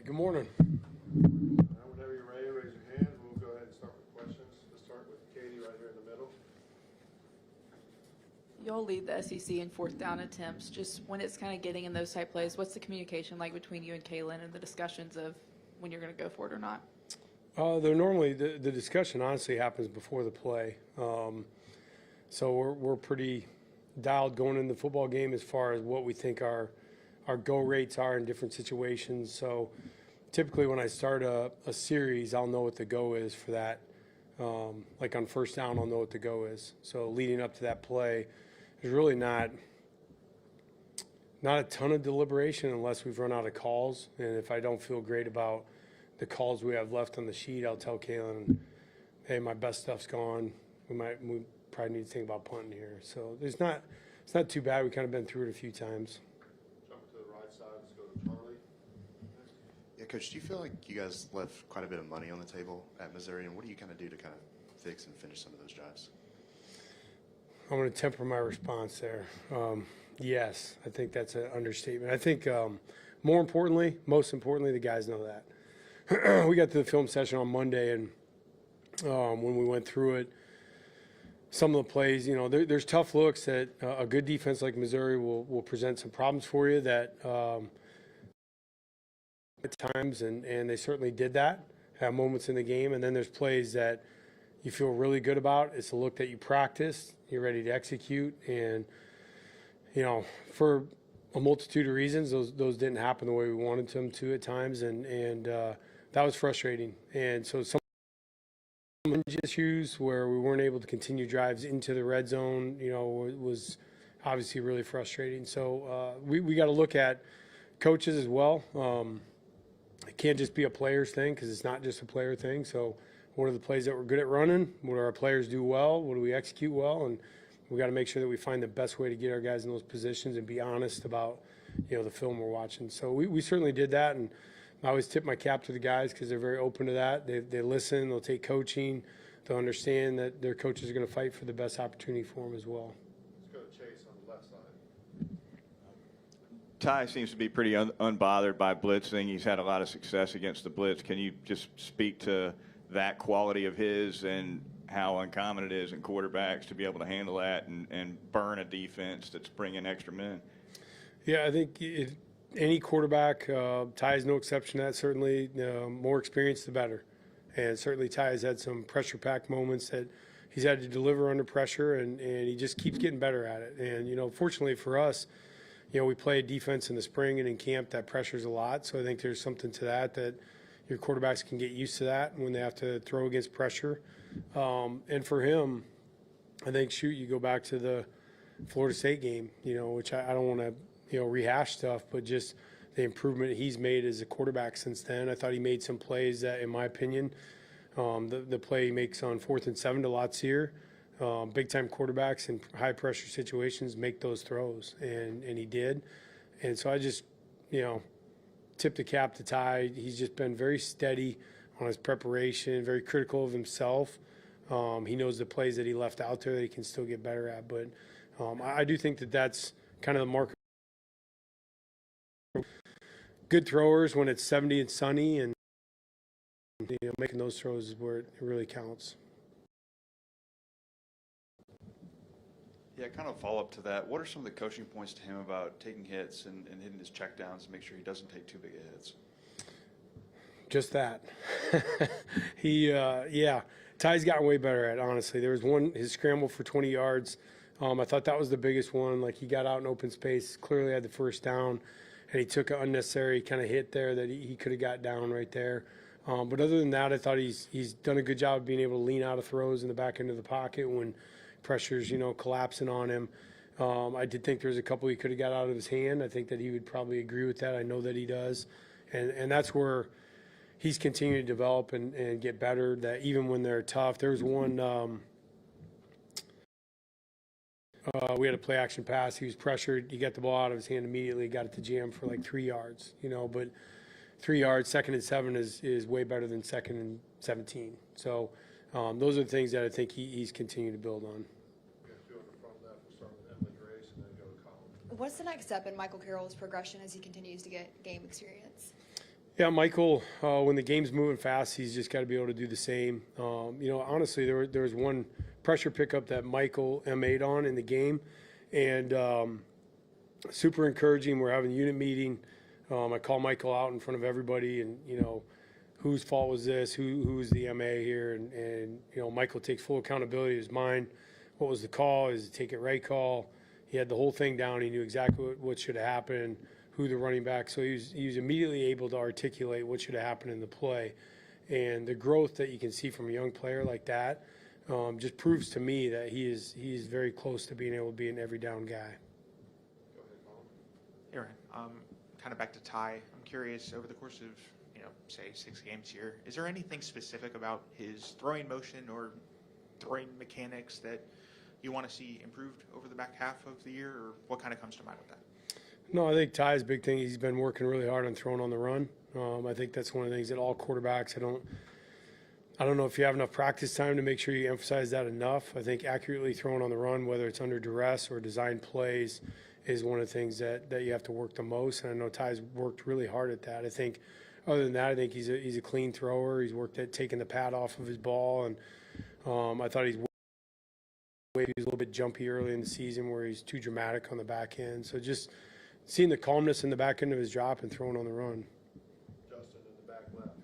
right, good morning. Whenever you're ready, raise your hand. We'll go ahead and start with questions. We'll start with Katie right here in the middle. Y'all lead the SEC in fourth down attempts. Just when it's kind of getting in those type plays, what's the communication like between you and Kalen and the discussions of when you're going to go for it or not? They're normally the discussion honestly happens before the play, so we're pretty dialed going into the football game as far as what we think our go rates are in different situations. So typically when I start a series, I'll know what the go is for that. Like on first down, I'll know what the go is. So leading up to that play, there's really not a ton of deliberation unless we've run out of calls, and if I don't feel great about the calls we have left on the sheet, I'll tell Kalen, hey, my best stuff's gone. We probably need to think about punting here. So it's not too bad. We kind of been through it a few times. Jump to the right side. Let's go to Charlie. Yeah, Coach, do you feel like you guys left quite a bit of money on the table at Missouri, and what do you kind of do to kind of fix and finish some of those drives? I'm going to temper my response there. Yes, I think that's an understatement. I think most importantly, the guys know that. We got to the film session on Monday, and when we went through it, some of the plays, there's tough looks that a good defense like Missouri will present some problems for you that at times, and they certainly did that at moments in the game. And then there's plays that you feel really good about. It's a look that you practiced, you're ready to execute, and for a multitude of reasons, those didn't happen the way we wanted them to at times, and that was frustrating. And so some issues where we weren't able to continue drives into the red zone, was obviously really frustrating. So we got to look at coaches as well. It can't just be a player's thing, because it's not just a player thing. So what are the plays that we're good at running? What do our players do well? What do we execute well? And we got to make sure that we find the best way to get our guys in those positions and be honest about, the film we're watching. So we certainly did that, and I always tip my cap to the guys because they're very open to that. They listen, they'll take coaching, they'll understand that their coaches are going to fight for the best opportunity for them as well. Let's go to Chase on the left side. Ty seems to be pretty unbothered by blitzing. He's had a lot of success against the blitz. Can you just speak to that quality of his and how uncommon it is in quarterbacks to be able to handle that and burn a defense that's bringing extra men? Yeah, I think any quarterback, Ty is no exception to that. Certainly, more experience, the better. And certainly Ty has had some pressure-packed moments that he's had to deliver under pressure, and he just keeps getting better at it. And, fortunately for us, we play defense in the spring and in camp that pressures a lot. So I think there's something to that your quarterbacks can get used to that when they have to throw against pressure. And for him, I think, you go back to the Florida State game, which I don't want to, rehash stuff, but just the improvement he's made as a quarterback since then. I thought he made some plays that, in my opinion, the play he makes on 4th and 7 to Latsier, big-time quarterbacks in high-pressure situations make those throws, and he did. And so I just, tip the cap to Ty. He's just been very steady on his preparation, very critical of himself. He knows the plays that he left out there that he can still get better at. But I do think that that's kind of the mark. Good throwers when it's 70 and sunny, and making those throws is where it really counts. Yeah, kind of follow up to that. What are some of the coaching points to him about taking hits and hitting his checkdowns to make sure he doesn't take too big of hits? Just that. Ty's gotten way better at it, honestly. There was his scramble for 20 yards. I thought that was the biggest one. Like, he got out in open space, clearly had the first down, and he took an unnecessary kind of hit there that he could have got down right there. But other than that, I thought he's done a good job of being able to lean out of throws in the back end of the pocket when pressure's, collapsing on him. I did think there was a couple he could have got out of his hand. I think that he would probably agree with that. I know that he does. And that's where he's continuing to develop and get better, that even when they're tough. There was one we had a play action pass. He was pressured. He got the ball out of his hand immediately, got it to jam for like 3 yards, but 3 yards, 2nd and 7 is way better than 2nd and 17. So those are the things that I think he's continuing to build on. We have two on the front left. We'll start with Emily Grace and then go to Colin. What's the next step in Michael Carroll's progression as he continues to get game experience? Yeah, Michael, when the game's moving fast, he's just got to be able to do the same. Honestly, there was one pressure pickup that Michael MA'd on in the game, and super encouraging. We're having a unit meeting. I call Michael out in front of everybody, and whose fault was this? Who's the MA here? And Michael takes full accountability. It was mine. What was the call? Is the take it right call? He had the whole thing down. He knew exactly what should have happened, who the running back. So he was immediately able to articulate what should have happened in the play. And the growth that you can see from a young player like that just proves to me that he is very close to being able to be an every down guy. Aaron, kind of back to Ty. I'm curious, over the course of, say 6 games here, is there anything specific about his throwing motion or throwing mechanics that you want to see improved over the back half of the year, or what kind of comes to mind with that? No, I think Ty's big thing, he's been working really hard on throwing on the run. I think that's one of the things that all quarterbacks, I don't know if you have enough practice time to make sure you emphasize that enough. I think accurately throwing on the run, whether it's under duress or design plays, is one of the things that you have to work the most. And I know Ty's worked really hard at that. I think other than that, I think he's a clean thrower. He's worked at taking the pad off of his ball. And I thought he was a little bit jumpy early in the season where he's too dramatic on the back end. So just seeing the calmness in the back end of his drop and throwing on the run. Justin in the back left.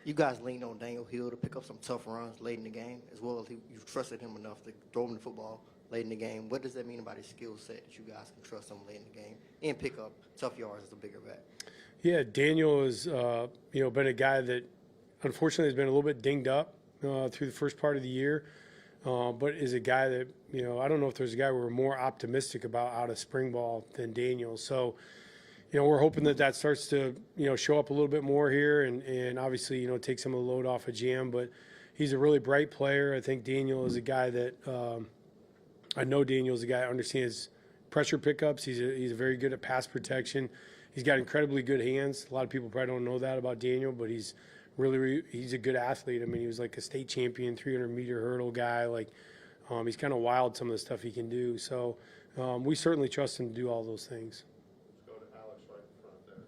You guys leaned on Daniel Hill to pick up some tough runs late in the game, as well as you trusted him enough to throw him the football late in the game. What does that mean about his skill set that you guys can trust him late in the game and pick up tough yards as a bigger back? Yeah, Daniel has been a guy that unfortunately has been a little bit dinged up through the first part of the year, but is a guy that I don't know if there's a guy we're more optimistic about out of spring ball than Daniel. So we're hoping that starts to show up a little bit more here, and obviously take some of the load off of Jam. But he's a really bright player. I think Daniel is a guy that I know Daniel is a guy that understands pressure pickups. He's very good at pass protection. He's got incredibly good hands. A lot of people probably don't know that about Daniel, but he's a good athlete. I mean, he was like a state champion 300-meter hurdle guy. Like he's kind of wild, some of the stuff he can do. So we certainly trust him to do all those things. Let's go to Alex right in front there.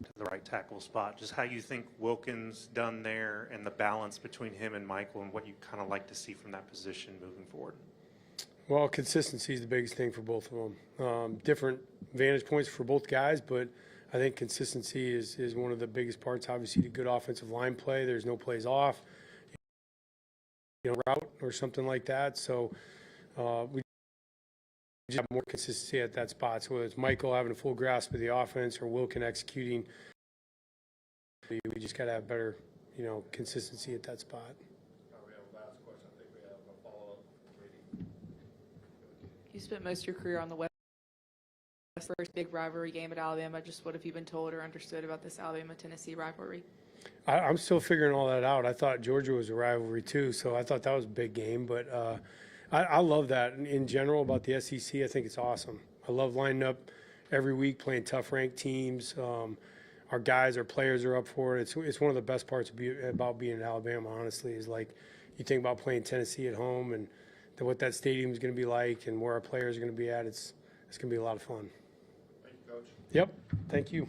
To the right tackle spot. Just how you think Wilkins done there and the balance between him and Michael and what you kind of like to see from that position moving forward. Well, consistency is the biggest thing for both of them. Different vantage points for both guys, but I think consistency is one of the biggest parts. Obviously, the good offensive line play. There's no plays off, route or something like that. So we just have more consistency at that spot. So whether it's Michael having a full grasp of the offense or Wilkin executing, we just got to have better, consistency at that spot. We have a last question. I think we have a follow-up. Brady. You spent most of your career on the West. First big rivalry game at Alabama. Just what have you been told or understood about this Alabama-Tennessee rivalry? I'm still figuring all that out. I thought Georgia was a rivalry too, so I thought that was a big game. But I love that in general about the SEC. I think it's awesome. I love lining up every week, playing tough ranked teams. Our guys, our players are up for it. It's one of the best parts about being in Alabama, honestly, is like you think about playing Tennessee at home and what that stadium is going to be like and where our players are going to be at. It's going to be a lot of fun. Thank you, Coach. Yep. Thank you.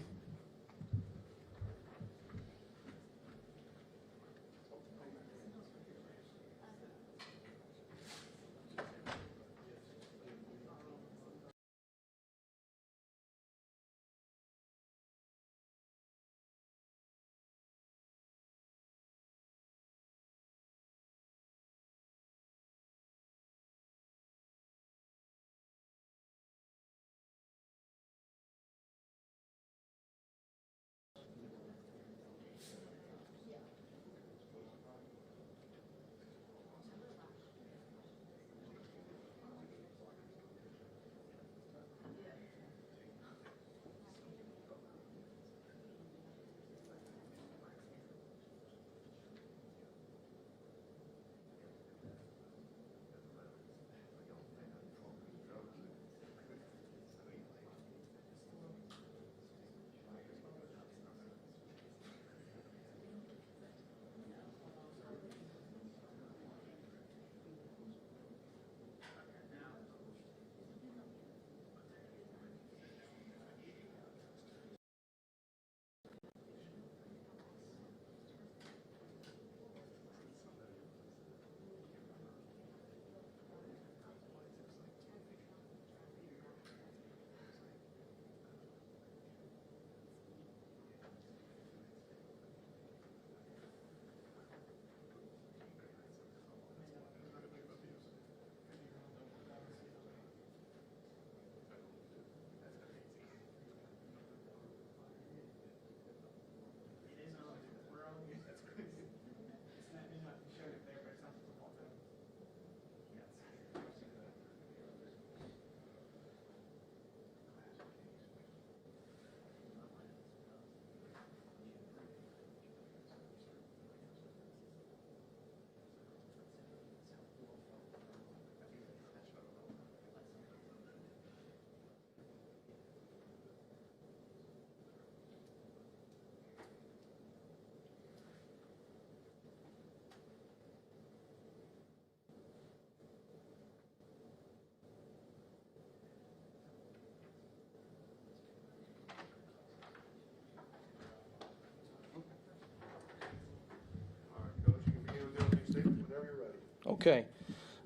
Okay.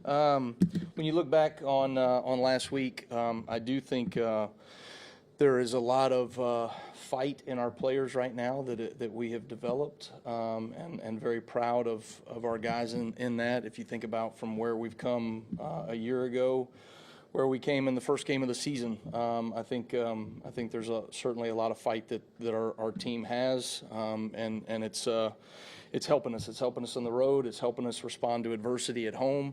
When you look back on last week, I do think there is a lot of fight in our players right now that we have developed, and very proud of our guys in that. If you think about from where we've come a year ago, where we came in the first game of the season, I think there's certainly a lot of fight that our team has, and it's helping us. It's helping us on the road. It's helping us respond to adversity at home.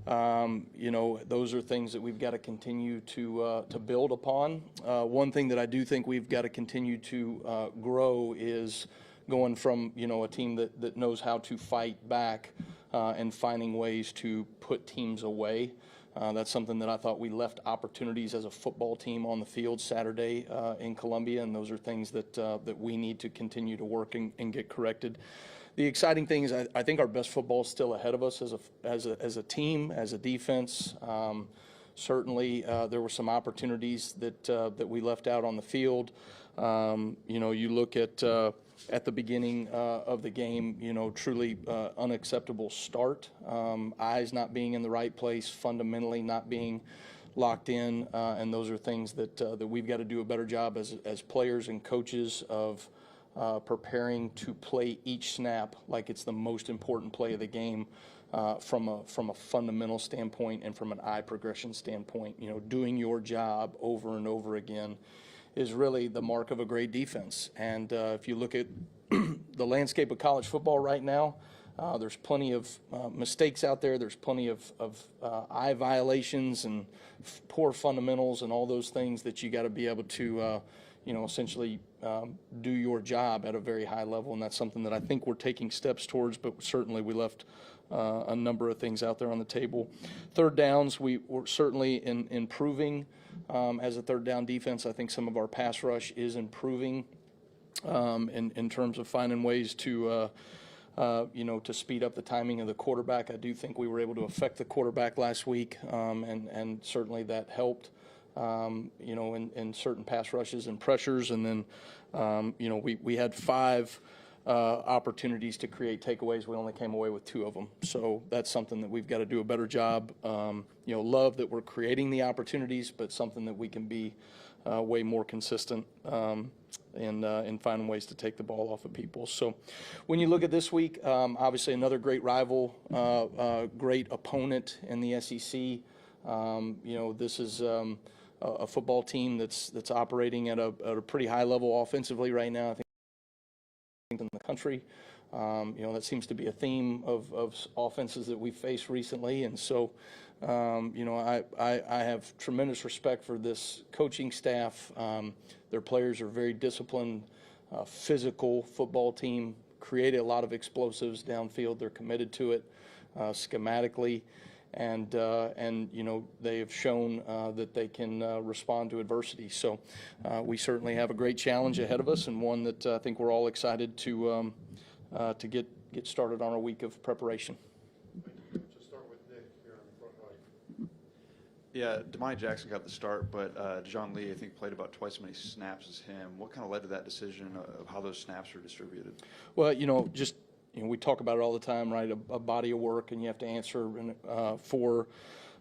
Those are things that we've got to continue to build upon. One thing that I do think we've got to continue to grow is going from, a team that knows how to fight back and finding ways to put teams away. That's something that I thought we left opportunities as a football team on the field Saturday in Columbia, and those are things that we need to continue to work and get corrected. The exciting thing is I think our best football is still ahead of us as a team, as a defense. Certainly, there were some opportunities that we left out on the field. You look at the beginning of the game, truly unacceptable start. Eyes not being in the right place, fundamentally not being locked in, and those are things that we've got to do a better job as players and coaches of preparing to play each snap like it's the most important play of the game from a fundamental standpoint and from an eye progression standpoint. Doing your job over and over again is really the mark of a great defense. And if you look at the landscape of college football right now, there's plenty of mistakes out there. There's plenty of eye violations and poor fundamentals and all those things that you got to be able to essentially do your job at a very high level, and that's something that I think we're taking steps towards, but certainly we left a number of things out there on the table. Third downs, we're certainly improving as a third down defense. I think some of our pass rush is improving in terms of finding ways to speed up the timing of the quarterback. I do think we were able to affect the quarterback last week, and certainly that helped. In certain pass rushes and pressures. And then, we had 5 opportunities to create takeaways. We only came away with 2 of them. So that's something that we've got to do a better job. Love that we're creating the opportunities, but something that we can be way more consistent in finding ways to take the ball off of people. So when you look at this week, obviously another great rival, great opponent in the SEC. This is a football team that's operating at a pretty high level offensively right now, I think, in the country. That seems to be a theme of offenses that we've faced recently. And so, I have tremendous respect for this coaching staff. Their players are very disciplined, physical football team, created a lot of explosives downfield. They're committed to it schematically. And they have shown that they can respond to adversity. So we certainly have a great challenge ahead of us, and one that I think we're all excited to get started on our week of preparation. Just start with Nick here on the front right. Yeah, Demai Jackson got the start, but John Lee, I think, played about twice as many snaps as him. What kind of led to that decision of how those snaps are distributed? Well, we talk about it all the time, right? A body of work, and you have to answer for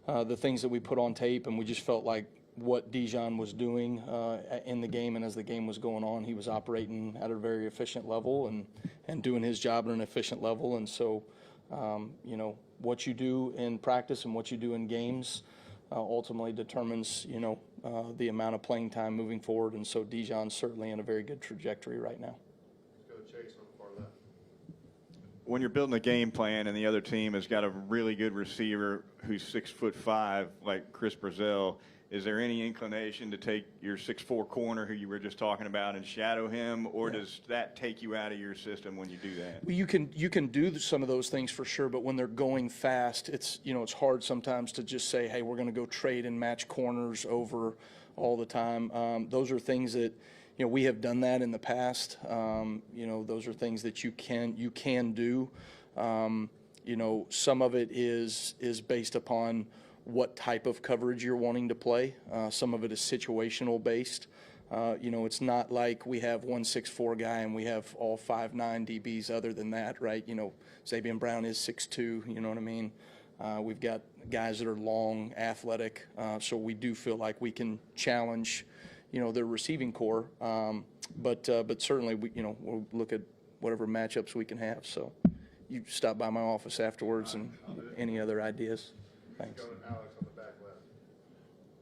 the things that we put on tape. And we just felt like what Dijon was doing in the game, and as the game was going on, he was operating at a very efficient level and doing his job at an efficient level. And so, what you do in practice and what you do in games ultimately determines, the amount of playing time moving forward. And so Dijon's certainly in a very good trajectory right now. Let's go Chase on the far left. When you're building a game plan and the other team has got a really good receiver who's 6'5", like Chris Brazil, is there any inclination to take your 6'4" corner who you were just talking about and shadow him, or does that take you out of your system when you do that? Well, you can do some of those things for sure, but when they're going fast, it's hard sometimes to just say, hey, we're going to go trade and match corners over all the time. Those are things that we have done that in the past. Those are things that you can do. Some of it is based upon what type of coverage you're wanting to play. Some of it is situational based. It's not like we have one 6'4" guy and we have all 5'9" DBs other than that, right? Zabian Brown is 6'2", you know what I mean? We've got guys that are long, athletic, so we do feel like we can challenge, their receiving core. But certainly, we'll look at whatever matchups we can have. So you stop by my office afterwards and any other ideas. Thanks. Go with Alex on the back left.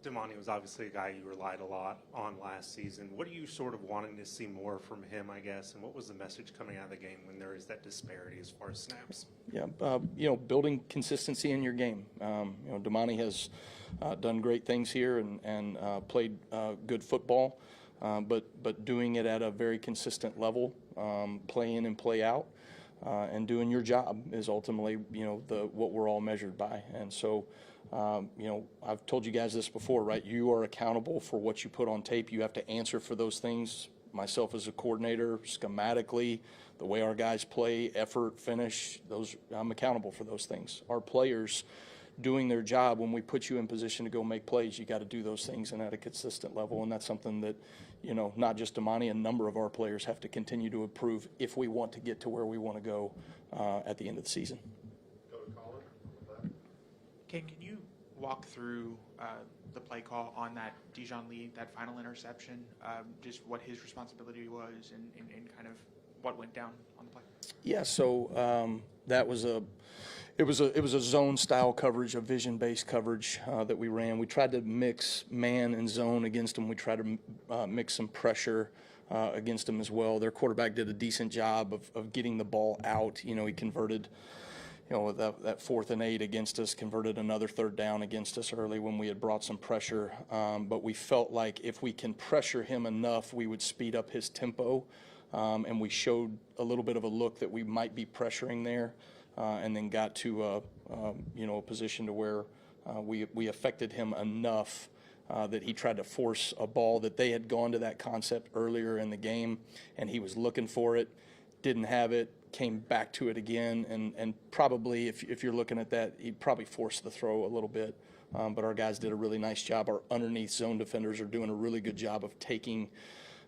Damani was obviously a guy you relied a lot on last season. What are you sort of wanting to see more from him, I guess, and what was the message coming out of the game when there is that disparity as far as snaps? Yeah, building consistency in your game. Damani has done great things here and played good football, but doing it at a very consistent level, play in and play out, and doing your job is ultimately, what we're all measured by. And so, I've told you guys this before, right? You are accountable for what you put on tape. You have to answer for those things. Myself as a coordinator, schematically, the way our guys play, effort, finish, I'm accountable for those things. Our players doing their job, when we put you in position to go make plays, you got to do those things and at a consistent level. And that's something that, not just Damani, a number of our players have to continue to improve if we want to get to where we want to go at the end of the season. Go to Colin on the left. Can you walk through the play call on that Dijon Lee, that final interception, just what his responsibility was and kind of what went down on the play? Yeah, so that was it was a zone style coverage, a vision based coverage that we ran. We tried to mix man and zone against them. We tried to mix some pressure against them as well. Their quarterback did a decent job of getting the ball out. He converted, that 4th and 8 against us, converted another 3rd down against us early when we had brought some pressure. But we felt like if we can pressure him enough, we would speed up his tempo. And we showed a little bit of a look that we might be pressuring there, and then got to a position to where we affected him enough that he tried to force a ball that they had gone to that concept earlier in the game, and he was looking for it, didn't have it, came back to it again, and probably if you're looking at that, he probably forced the throw a little bit. But our guys did a really nice job. Our underneath zone defenders are doing a really good job of taking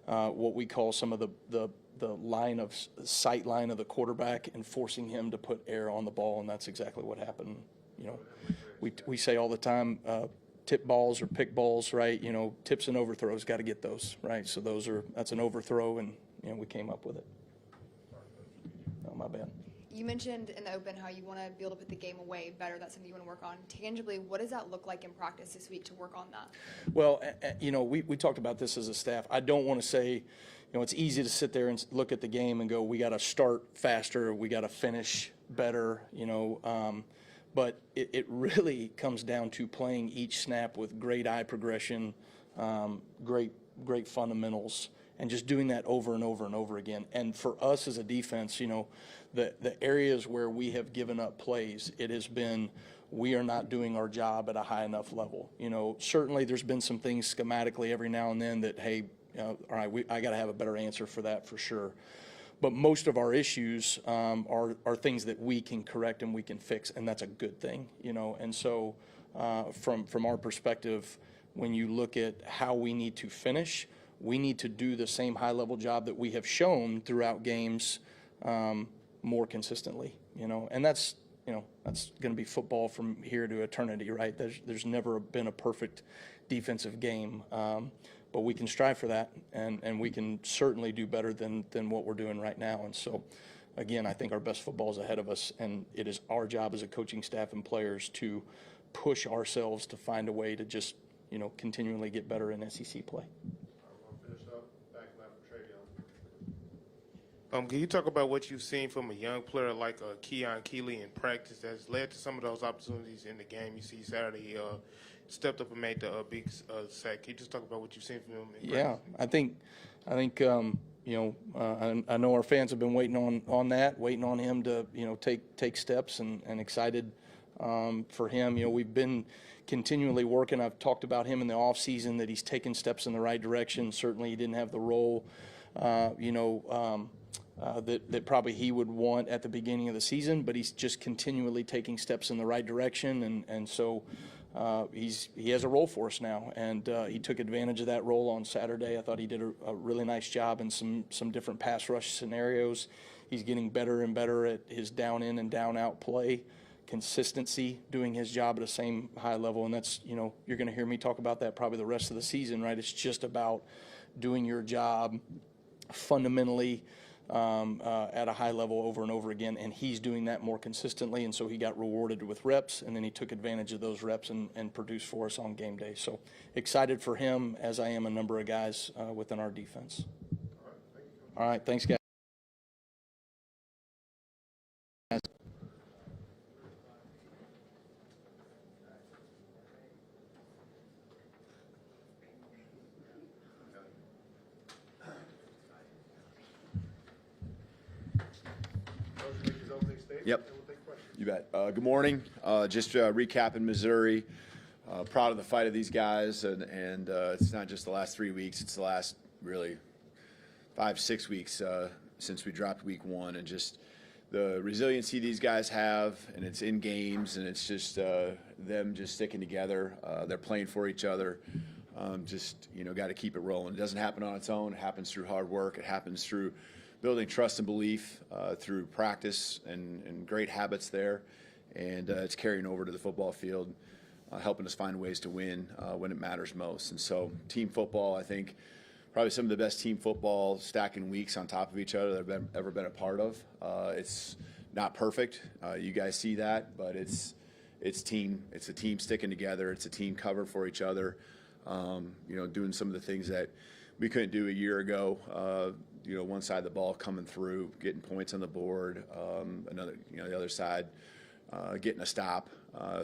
what we call some of the line of sight line of the quarterback and forcing him to put air on the ball, and that's exactly what happened. We say all the time, tip balls or pick balls, right? Tips and overthrows, got to get those, right? So that's an overthrow, and we came up with it. Oh, my bad. You mentioned in the open how you want to be able to put the game away better. That's something you want to work on. Tangibly, what does that look like in practice this week to work on that? Well, we talked about this as a staff. I don't want to say, it's easy to sit there and look at the game and go, we got to start faster, we got to finish better, but it really comes down to playing each snap with great eye progression, great fundamentals, and just doing that over and over and over again. And for us as a defense, the areas where we have given up plays, it has been we are not doing our job at a high enough level. Certainly there's been some things schematically every now and then that, hey, all right, I got to have a better answer for that for sure. But most of our issues are things that we can correct and we can fix, and that's a good thing, And so from our perspective, when you look at how we need to finish, we need to do the same high-level job that we have shown throughout games more consistently, And that's that's going to be football from here to eternity, right? There's never been a perfect defensive game, but we can strive for that, and we can certainly do better than what we're doing right now. And so, again, I think our best football is ahead of us, and it is our job as a coaching staff and players to push ourselves to find a way to just continually get better in SEC play. We'll finish up. Back left for Travion. Can you talk about what you've seen from a young player like Keon Keeley in practice that's led to some of those opportunities in the game? You see Saturday he stepped up and made the big sack. Can you just talk about what you've seen from him in practice? I think I know our fans have been waiting on that, waiting on him to take steps, and excited for him. We've been continually working. I've talked about him in the off season that he's taken steps in the right direction. Certainly he didn't have the role that probably he would want at the beginning of the season, but he's just continually taking steps in the right direction, and so he has a role for us now, and he took advantage of that role on Saturday. I thought he did a really nice job in some different pass rush scenarios. He's getting better and better at his down in and down out play, consistency, doing his job at the same high level. And that's, you know, you're going to hear me talk about that probably the rest of the season, right? It's just about doing your job fundamentally at a high level over and over again, and he's doing that more consistently, and so he got rewarded with reps, and then he took advantage of those reps and produced for us on game day. So excited for him, as I am a number of guys within our defense. All right, thanks, guys. Coach, make his opening statement. Yep. And we'll take questions. You bet. Good morning. Just recapping Missouri. Proud of the fight of these guys, and it's not just the last 3 weeks. It's the last really 5-6 weeks since we dropped week 1, and just the resiliency these guys have, and it's in games, and it's just them just sticking together. They're playing for each other. Just, you know, got to keep it rolling. It doesn't happen on its own. It happens through hard work. It happens through building trust and belief, through practice and great habits there. And it's carrying over to the football field, helping us find ways to win when it matters most. And so team football, I think, probably some of the best team football stacking weeks on top of each other that I've ever been a part of. It's not perfect. You guys see that, but it's team. It's a team sticking together. It's a team covered for each other. You know, doing some of the things that we couldn't do a year ago. You know, one side of the ball coming through, getting points on the board. Another, you know, the other side getting a stop,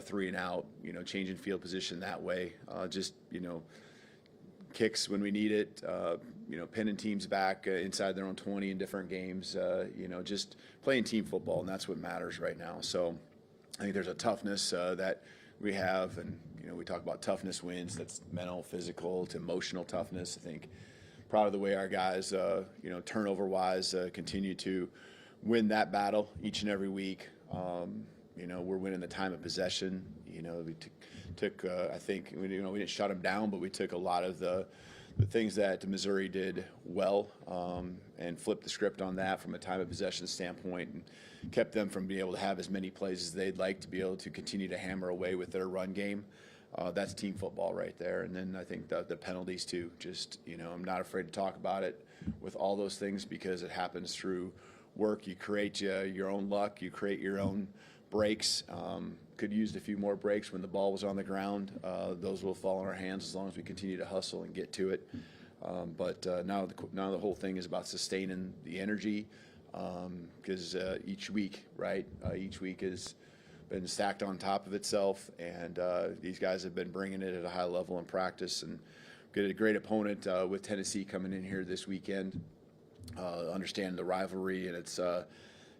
3 and out. You know, changing field position that way. Just, you know, kicks when we need it. You know, pinning teams back inside their own 20 in different games. You know, just playing team football, and that's what matters right now. So I think there's a toughness that we have, and you know, we talk about toughness wins. That's mental, physical, to emotional toughness. I think proud of the way our guys, you know, turnover-wise, continue to win that battle each and every week. You know, we're winning the time of possession. You know, we took I think, you know, we didn't shut them down, but we took a lot of the things that Missouri did well, and flipped the script on that from a time of possession standpoint, and kept them from being able to have as many plays as they'd like to be able to continue to hammer away with their run game. That's team football right there. And then I think the penalties too. Just, you know, I'm not afraid to talk about it with all those things, because it happens through work. You create your own luck. You create your own breaks. Could used a few more breaks when the ball was on the ground. Those will fall in our hands as long as we continue to hustle and get to it. But now the whole thing is about sustaining the energy, because each week, right? Each week has been stacked on top of itself, and these guys have been bringing it at a high level in practice, and get a great opponent with Tennessee coming in here this weekend. Understand the rivalry, and it's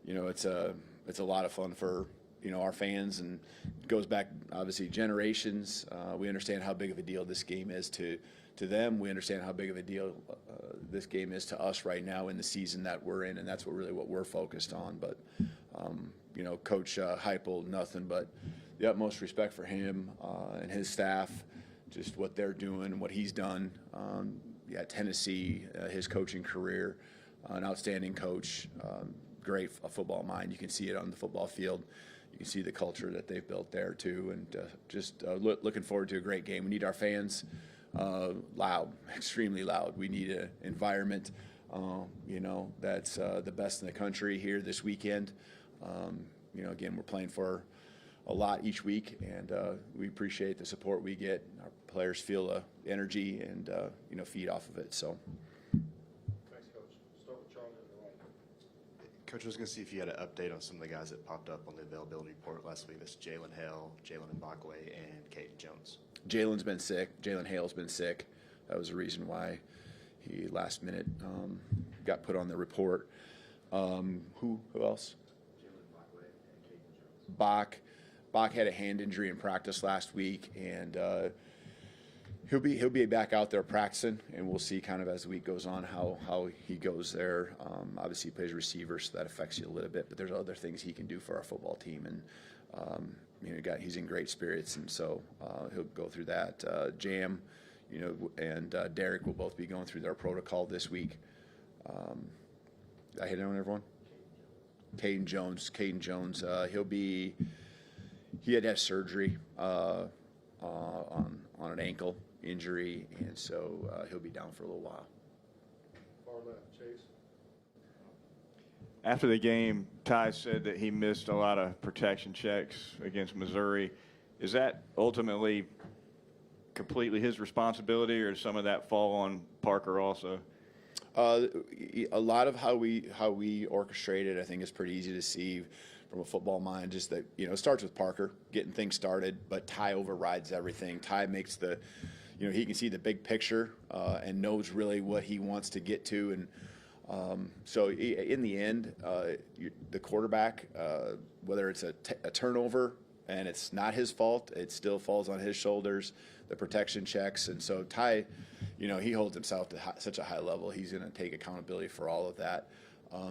you know, it's a lot of fun for, you know, our fans, and it goes back obviously generations. We understand how big of a deal this game is to them. We understand how big of a deal this game is to us right now in the season that we're in, and that's what we're focused on. But you know, Coach Heupel, nothing but the utmost respect for him and his staff, just what they're doing, what he's done. Tennessee, his coaching career, an outstanding coach, great football mind. You can see it on the football field. You can see the culture that they've built there too, and just looking forward to a great game. We need our fans loud, extremely loud. We need an environment, you know, that's the best in the country here this weekend. You know, again, we're playing for a lot each week, and we appreciate the support we get. Our players feel the energy and, you know, feed off of it. So. Thanks, Coach. Start with Charlie on the right. Coach, I was going to see if you had an update on some of the guys that popped up on the availability report last week. That's Jalen Hale, Jalen Mbakwe, and Caden Jones. Jalen's been sick. Jalen Hale's been sick. That was the reason why he last minute got put on the report. Who else? Jalen Mbakwe and Caden Jones. Bach had a hand injury in practice last week, and he'll be back out there practicing, and we'll see kind of as the week goes on how he goes there. Obviously, he plays receiver, so that affects you a little bit. But there's other things he can do for our football team, and you know, he's in great spirits, and so he'll go through that. Jam, you know, and Derek will both be going through their protocol this week. I hit it on everyone. Caden Jones, he'll be he had to have surgery on an ankle injury, and so he'll be down for a little while. Far left, Chase. After the game, Ty said that he missed a lot of protection checks against Missouri. Is that ultimately completely his responsibility, or does some of that fall on Parker also? A lot of how we orchestrate it, I think, is pretty easy to see from a football mind. Just that, it starts with Parker getting things started, but Ty overrides everything. Ty makes he can see the big picture and knows really what he wants to get to, and so in the end, the quarterback, whether it's a turnover and it's not his fault, it still falls on his shoulders, the protection checks. And so Ty, he holds himself to such a high level. He's going to take accountability for all of that.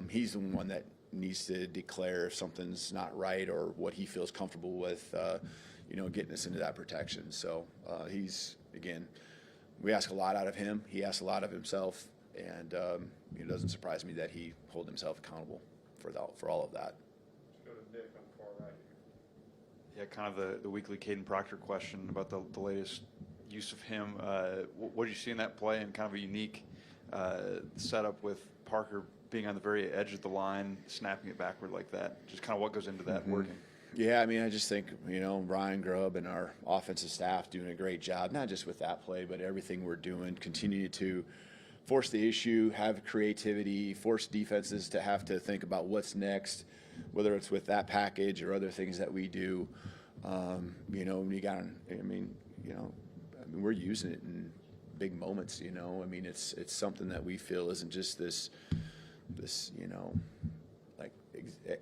He's the one that needs to declare if something's not right or what he feels comfortable with, getting us into that protection. So we ask a lot out of him. He asks a lot of himself. And it doesn't surprise me that he holds himself accountable for all of that. Let's go to Nick on the far right here. Yeah, kind of the weekly Caden Proctor question about the latest use of him. What did you see in that play, and kind of a unique setup with Parker being on the very edge of the line, snapping it backward like that? Just kind of what goes into that working? Yeah, I just think, Ryan Grubb and our offensive staff doing a great job, not just with that play, but everything we're doing, continue to force the issue, have creativity, force defenses to have to think about what's next, whether it's with that package or other things that we do. We're using it in big moments. It's something that we feel isn't just this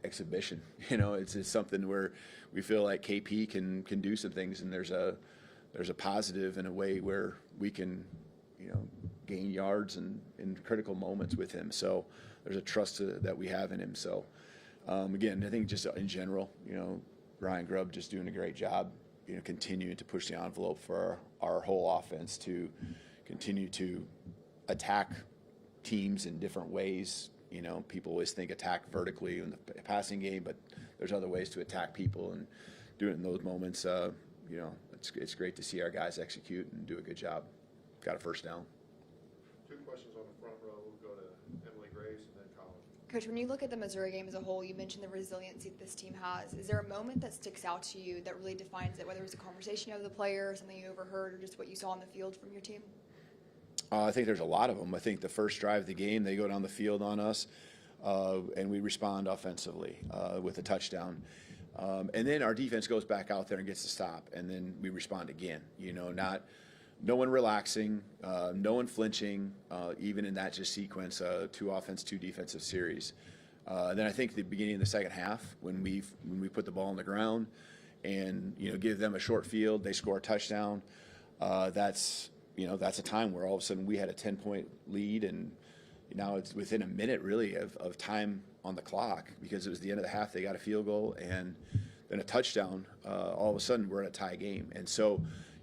exhibition. It's something where we feel like KP can do some things, and there's a positive in a way where we can gain yards in critical moments with him. So there's a trust that we have in him. So again, I think just in general, Ryan Grubb just doing a great job, continuing to push the envelope for our whole offense to continue to attack teams in different ways. People always think attack vertically in the passing game, but there's other ways to attack people, and doing it in those moments, it's great to see our guys execute and do a good job. Got a first down. Two questions on the front row. We'll go to Emily Grace and then Colin. Coach, when you look at the Missouri game as a whole, you mentioned the resiliency that this team has. Is there a moment that sticks out to you that really defines it, whether it was a conversation of the player, or something you overheard, or just what you saw on the field from your team? I think there's a lot of them. I think the first drive of the game, they go down the field on us, and we respond offensively with a touchdown. And then our defense goes back out there and gets the stop, and then we respond again. No one relaxing, no one flinching, even in that just sequence, 2 offense, 2 defensive series. Then I think the beginning of the second half, when we put the ball on the ground and give them a short field, they score a touchdown. That's a time where all of a sudden we had a 10-point lead, and now it's within a minute really of time on the clock, because it was the end of the half. They got a field goal and then a touchdown. All of a sudden we're in a tie game, and so.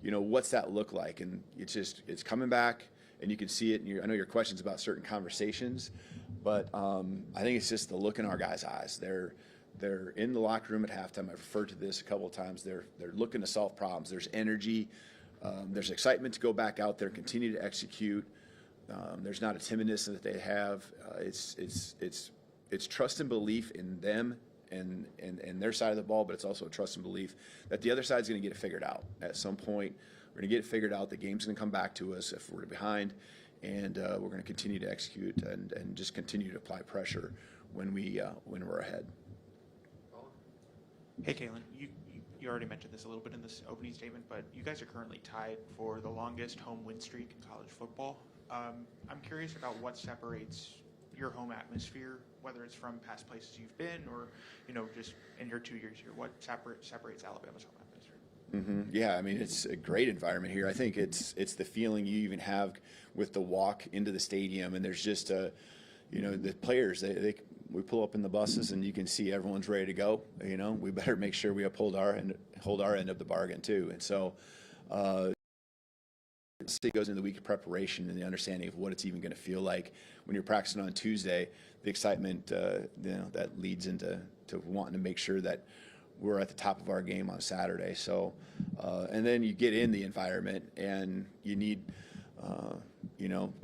What's that look like? And it's coming back, and you can see it. And I know your question's about certain conversations, but I think it's just the look in our guys' eyes. They're in the locker room at halftime. I've referred to this a couple of times. They're looking to solve problems. There's energy. There's excitement to go back out there, continue to execute. There's not a timidness that they have. It's trust and belief in them and their side of the ball, but it's also a trust and belief that the other side's going to get it figured out. At some point, we're going to get it figured out. The game's going to come back to us if we're behind, and we're going to continue to execute and just continue to apply pressure when we're ahead. Hey, Kalen, you already mentioned this a little bit in this opening statement, but you guys are currently tied for the longest home win streak in college football. I'm curious about what separates your home atmosphere, whether it's from past places you've been or, just in your 2 years here. What separates Alabama's home atmosphere? Mm-hmm. Yeah, it's a great environment here. I think it's the feeling you even have with the walk into the stadium, and there's just the players, we pull up in the buses and you can see everyone's ready to go. We better make sure we hold our end of the bargain too. And so it goes into the week of preparation and the understanding of what it's even going to feel like when you're practicing on Tuesday. The excitement that leads into wanting to make sure that we're at the top of our game on Saturday. So, and then you get in the environment and you need,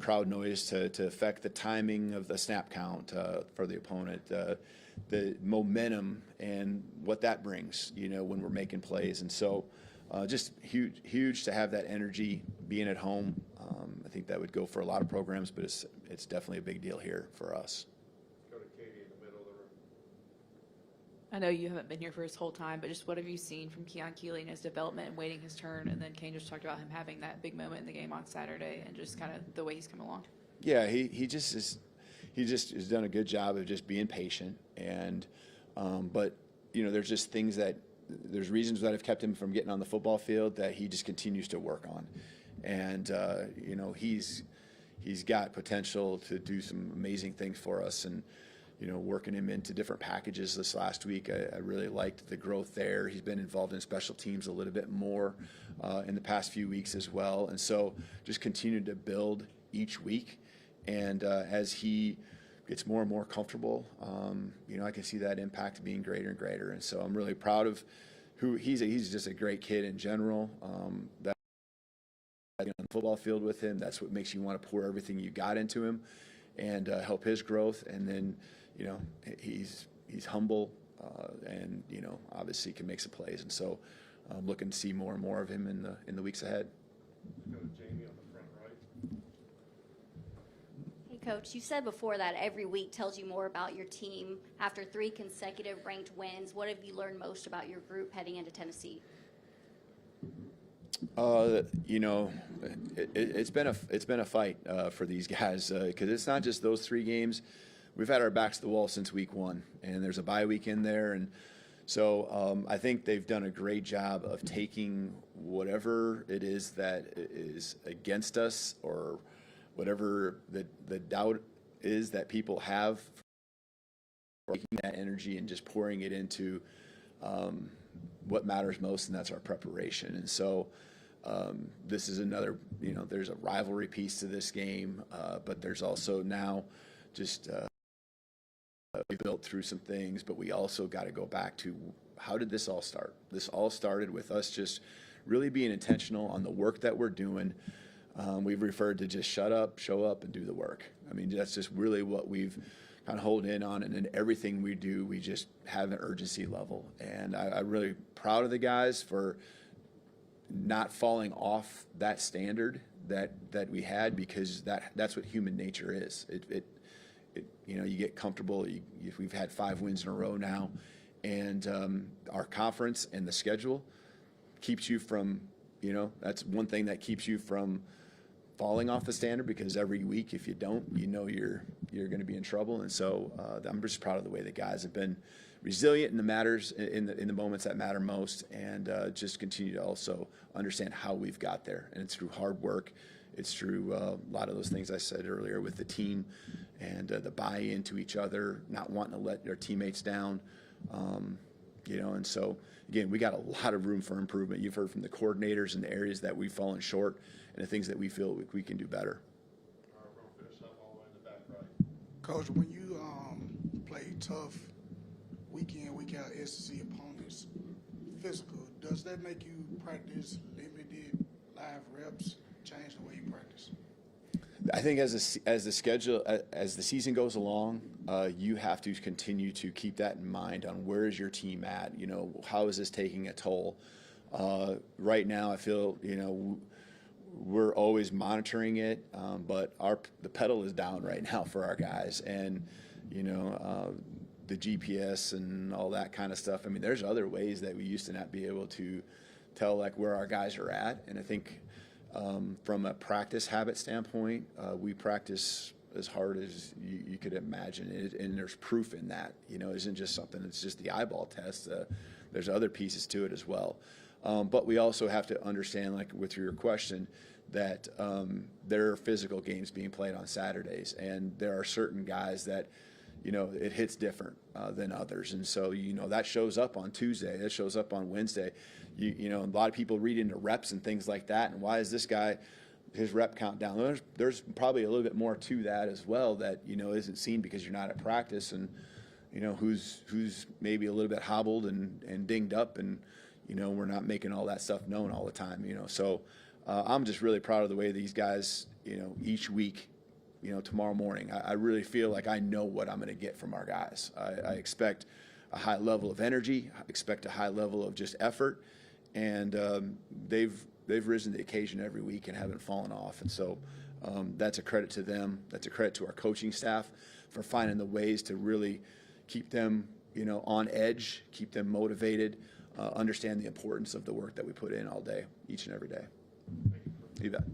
crowd noise to affect the timing of the snap count for the opponent, the momentum and what that brings, when we're making plays. And so just huge to have that energy being at home. I think that would go for a lot of programs, but it's definitely a big deal here for us. Go to Katie in the middle of the room. I know you haven't been here for his whole time, but just what have you seen from Keon Keeley and his development and waiting his turn? And then Kane just talked about him having that big moment in the game on Saturday and just kind of the way he's come along. Yeah, he just has done a good job of just being patient. And but there's just things there's reasons that have kept him from getting on the football field that he just continues to work on. And he's got potential to do some amazing things for us. And working him into different packages this last week, I really liked the growth there. He's been involved in special teams a little bit more in the past few weeks as well. And so just continue to build each week. And as he gets more and more comfortable, I can see that impact being greater and greater. And so I'm really proud of who he's just a great kid in general. That on the football field with him, that's what makes you want to pour everything you got into him and help his growth. And then, he's humble and, obviously can make some plays. And so I'm looking to see more and more of him in the weeks ahead. Go to Jamie on the front right. Hey, Coach, you said before that every week tells you more about your team. After 3 consecutive ranked wins, what have you learned most about your group heading into Tennessee? It's been a fight for these guys because it's not just those 3 games. We've had our backs to the wall since week 1, and there's a bye week in there, and so I think they've done a great job of taking whatever it is that is against us or whatever the doubt is that people have, taking that energy and just pouring it into what matters most, and that's our preparation. And so this is another, there's a rivalry piece to this game, but there's also now just we built through some things, but we also got to go back to how did this all start? This all started with us just really being intentional on the work that we're doing. We've referred to just shut up, show up, and do the work. I mean, that's just really what we've kind of hold in on, and in everything we do, we just have an urgency level. And I'm really proud of the guys for not falling off that standard that we had, because that's what human nature is. You get comfortable. We've had 5 wins in a row now, and our conference and the schedule keeps you from, that's one thing that keeps you from falling off the standard, because every week if you don't, you're going to be in trouble. And so I'm just proud of the way the guys have been resilient in the matters, in the moments that matter most, and just continue to also understand how we've got there. And it's through hard work. It's through a lot of those things I said earlier with the team and the buy-in to each other, not wanting to let their teammates down. And so, again, we got a lot of room for improvement. You've heard from the coordinators and the areas that we've fallen short and the things that we feel we can do better. All right, we're going to finish up all the way in the back right. Coach, when you play tough week in, week out SEC opponents, physical, does that make you practice limited live reps, change the way you practice? I think as the season goes along, you have to continue to keep that in mind on where is your team at. How is this taking a toll? Right now, I feel we're always monitoring it, but the pedal is down right now for our guys, and the GPS and all that kind of stuff. I mean, there's other ways that we used to not be able to tell where our guys are at, and I think. From a practice habit standpoint, we practice as hard as you could imagine, and there's proof in that. It isn't just something that's just the eyeball test. There's other pieces to it as well. But we also have to understand, with your question, that there are physical games being played on Saturdays, and there are certain guys that it hits different than others. And so, that shows up on Tuesday. That shows up on Wednesday. A lot of people read into reps and things like that. And why is this guy, his rep count down? There's probably a little bit more to that as well that, isn't seen because you're not at practice. And, who's maybe a little bit hobbled and dinged up, and we're not making all that stuff known all the time. So I'm just really proud of the way these guys, each week, tomorrow morning, I really feel like I know what I'm going to get from our guys. I expect a high level of energy. I expect a high level of just effort, and they've risen to the occasion every week and haven't fallen off. And so that's a credit to them. That's a credit to our coaching staff for finding the ways to really keep them, on edge, keep them motivated, understand the importance of the work that we put in all day, each and every day. You bet.